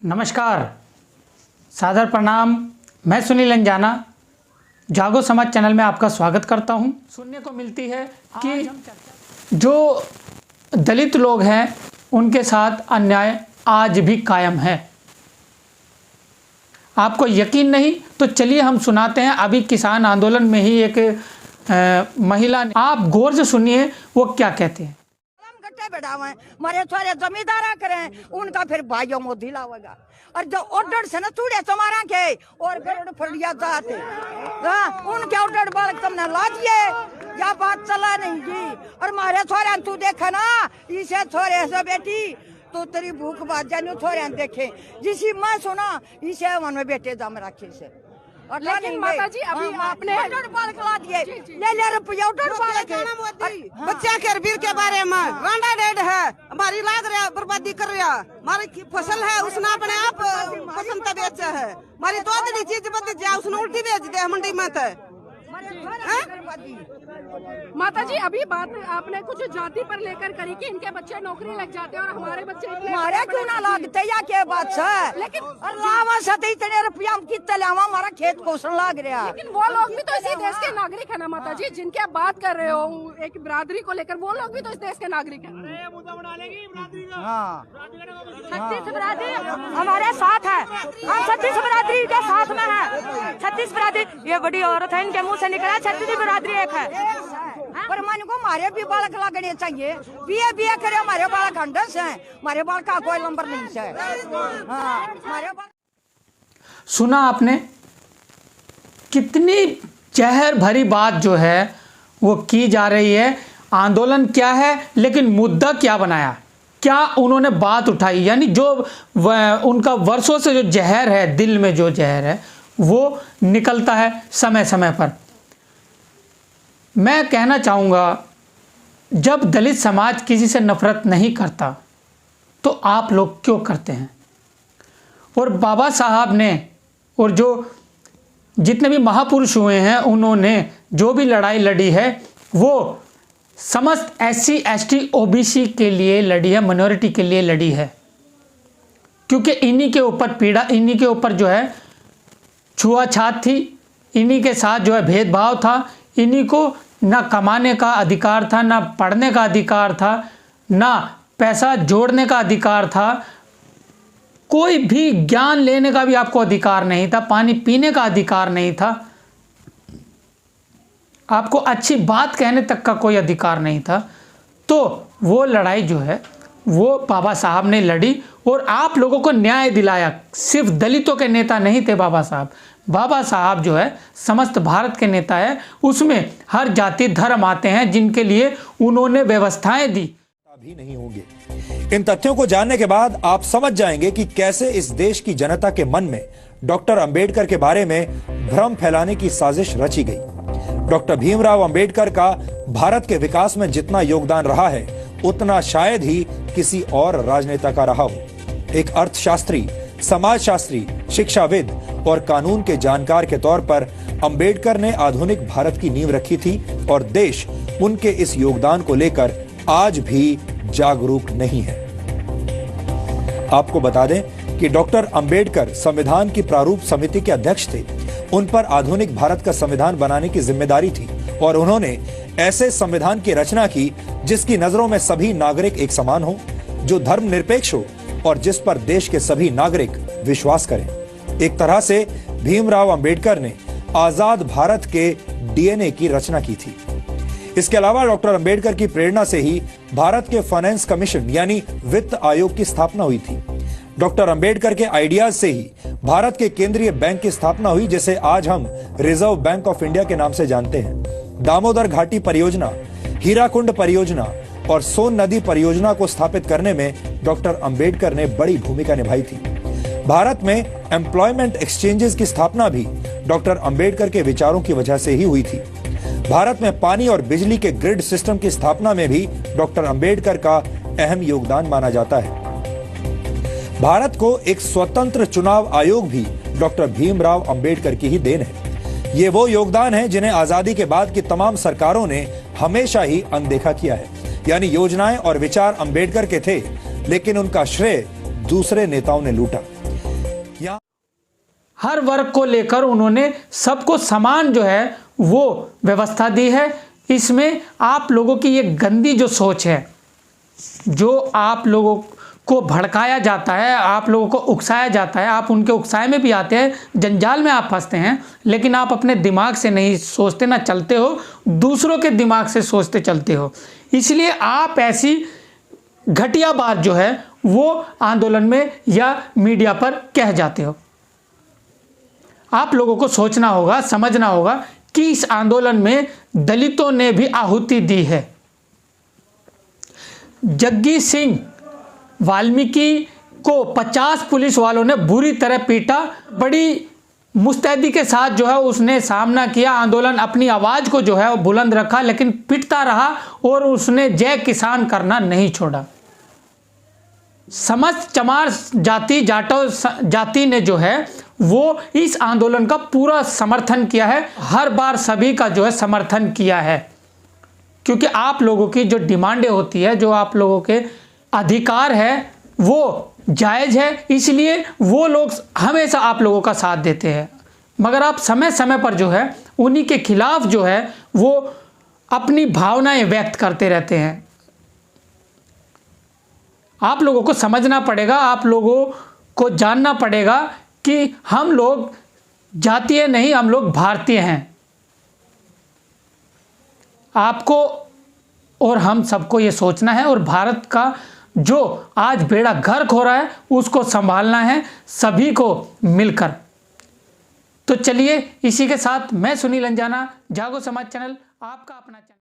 नमस्कार, सादर प्रणाम। मैं सुनील अंजाना जागो समाज चैनल में आपका स्वागत करता हूं। सुनने को मिलती है कि जो दलित लोग हैं उनके साथ अन्याय आज भी कायम है। आपको यकीन नहीं तो चलिए हम सुनाते हैं। अभी किसान आंदोलन में ही एक महिला ने, आप गौर से सुनिए वो क्या कहते हैं। बैठावे मारे छोरे जमींदारा करें उनका फिर भाइयों में दिलावेगा और जो ऑर्डर से ना चूड़े तुम्हारा के और फिर फड़िया जाते उनके ऑर्डर बालक तुमने लाजिए या बात चला नहीं जी। और मारे छोरे तू देखे ना इसे छोरे से बेटी तो तेरी भूख बात जानी छोरे देखे जिसी मैं सुना इसे मन में बेटे जम रखे से। लेकिन माता जी अभी आपने ले रुपया बच्चा के वीर के बारे में रांडा डेड है हमारी लाग रहा बर्बादी कर रहा हमारी फसल है उसने अपने आप पसंद का बेचा है हमारी दो दिन चीज बदल जाए उसने उल्टी बेच दे मंडी में तो माता जी अभी बात आपने कुछ जाति पर लेकर करी कि इनके बच्चे नौकरी लग जाते हैं और हमारे बच्चे हमारे क्यों ना लगते या के बात है। लेकिन इतने रुपया हम कितने लावा हमारा खेत पोषण लग रहा। लेकिन वो लोग भी तो इसी देश के नागरिक है ना माता जी, जिनके आप बात कर रहे हो एक बिरादरी को लेकर, वो लोग भी तो इस देश के नागरिक है। छत्तीस बिरादरी हमारे साथ है, हम छत्तीस बिरादरी के साथ में है। छत्तीस बिरादरी ये बड़ी औरत है, इनके मुंह से निकला छत्तीस बिरादरी एक है। पर मन को हमारे भी बालक लगने चाहिए, बीए करे हमारे बालक अंडस हैं, हमारे बालक का कोई नंबर नहीं है। हमारे सुना आपने कितनी जहर भरी बात जो है वो की जा रही है। आंदोलन क्या है लेकिन मुद्दा क्या बनाया, क्या उन्होंने बात उठाई, यानी जो उनका वर्षों से जो जहर है, दिल में जो जहर है वो निकलता है समय समय पर। मैं कहना चाहूँगा जब दलित समाज किसी से नफरत नहीं करता तो आप लोग क्यों करते हैं। और बाबा साहब ने और जो जितने भी महापुरुष हुए हैं उन्होंने जो भी लड़ाई लड़ी है वो समस्त SC ST OBC के लिए लड़ी है, माइनॉरिटी के लिए लड़ी है। क्योंकि इन्हीं के ऊपर पीड़ा, इन्हीं के ऊपर जो है छुआछात थी, इन्हीं के साथ जो है भेदभाव था, इन्हीं को ना कमाने का अधिकार था, ना पढ़ने का अधिकार था, ना पैसा जोड़ने का अधिकार था, कोई भी ज्ञान लेने का भी आपको अधिकार नहीं था, पानी पीने का अधिकार नहीं था, आपको अच्छी बात कहने तक का कोई अधिकार नहीं था। तो वो लड़ाई जो है वो बाबा साहब ने लड़ी और आप लोगों को न्याय दिलाया। सिर्फ दलितों के नेता नहीं थे बाबा साहब, बाबा साहब जो है समस्त भारत के नेता है, उसमें हर जाति धर्म आते हैं जिनके लिए उन्होंने व्यवस्थाएं दी। भी नहीं होंगे। इन तथ्यों को जानने के बाद आप समझ जाएंगे कि कैसे इस देश की जनता के मन में डॉक्टर अंबेडकर के बारे में भ्रम फैलाने की साजिश रची गई। डॉक्टर भीमराव अंबेडकर का भारत के विकास में जितना योगदान रहा है उतना शायद ही किसी और राजनेता का रहा हो। एक अर्थशास्त्री, समाजशास्त्री, शिक्षाविद और कानून के जानकार के तौर पर अंबेडकर ने आधुनिक भारत की नींव रखी थी और देश उनके इस योगदान को लेकर आज भी जागरूक नहीं है। आपको बता दें कि डॉक्टर अंबेडकर संविधान की प्रारूप समिति के अध्यक्ष थे। उन पर आधुनिक भारत का संविधान बनाने की जिम्मेदारी थी और उन्होंने ऐसे संविधान की रचना की जिसकी नजरों में सभी नागरिक एक समान हो, जो धर्मनिरपेक्ष हो और जिस पर देश के सभी नागरिक विश्वास करें। एक तरह से भीमराव अंबेडकर ने आजाद भारत के DNA की रचना की थी। इसके अलावा डॉक्टर अंबेडकर की प्रेरणा से ही भारत के फाइनेंस कमीशन यानी वित्त आयोग की स्थापना हुई थी। डॉक्टर अंबेडकर के आइडियाज से ही भारत के केंद्रीय बैंक की स्थापना हुई, जिसे आज हम रिजर्व बैंक ऑफ इंडिया के नाम से जानते हैं। दामोदर घाटी परियोजना, हीराकुंड परियोजना और सोन नदी परियोजना को स्थापित करने में डॉक्टर अंबेडकर ने बड़ी भूमिका निभाई थी। भारत में एम्प्लॉयमेंट एक्सचेंजेस की स्थापना भी डॉक्टर अंबेडकर के विचारों की वजह से ही हुई थी। भारत में पानी और बिजली के ग्रिड सिस्टम की स्थापना में भी डॉक्टर अंबेडकर का अहम योगदान माना जाता है। भारत को एक स्वतंत्र चुनाव आयोग भी डॉक्टर भीमराव अंबेडकर की ही देन है। ये वो योगदान है जिन्हें आजादी के बाद की तमाम सरकारों ने हमेशा ही अनदेखा किया है। यानी योजनाएं और विचार अंबेडकर के थे, लेकिन उनका श्रेय दूसरे नेताओं ने लूटा। हर वर्ग को लेकर उन्होंने सबको समान जो है वो व्यवस्था दी है। इसमें आप लोगों की ये गंदी जो सोच है, जो आप लोगों को भड़काया जाता है, आप लोगों को उकसाया जाता है, आप उनके उकसाए में भी आते हैं, जंजाल में आप फंसते हैं, लेकिन आप अपने दिमाग से नहीं सोचते, ना चलते हो, दूसरों के दिमाग से सोचते चलते हो। इसलिए आप ऐसी घटिया बात जो है वो आंदोलन में या मीडिया पर कह जाते हो। आप लोगों को सोचना होगा, समझना होगा कि इस आंदोलन में दलितों ने भी आहुति दी है। जग्गी सिंह वाल्मीकि को 50 पुलिस वालों ने बुरी तरह पीटा। बड़ी मुस्तैदी के साथ जो है उसने सामना किया, आंदोलन अपनी आवाज़ को जो है वो बुलंद रखा, लेकिन पिटता रहा और उसने जय किसान करना नहीं छोड़ा। समस्त चमार जाति, जाटो जाति ने जो है वो इस आंदोलन का पूरा समर्थन किया है, हर बार सभी का जो है समर्थन किया है, क्योंकि आप लोगों की जो डिमांडें होती है, जो आप लोगों के अधिकार है वो जायज़ है, इसलिए वो लोग हमेशा आप लोगों का साथ देते हैं। मगर आप समय समय पर जो है उन्हीं के खिलाफ जो है वो अपनी भावनाएं व्यक्त करते रहते हैं। आप लोगों को समझना पड़ेगा, आप लोगों को जानना पड़ेगा कि हम लोग जातीय नहीं, हम लोग भारतीय हैं। आपको और हम सबको ये सोचना है और भारत का जो आज बेड़ा गर्क हो रहा है उसको संभालना है सभी को मिलकर। तो चलिए इसी के साथ मैं सुनील अंजाना, जागो समाज चैनल, आपका अपना चैनल।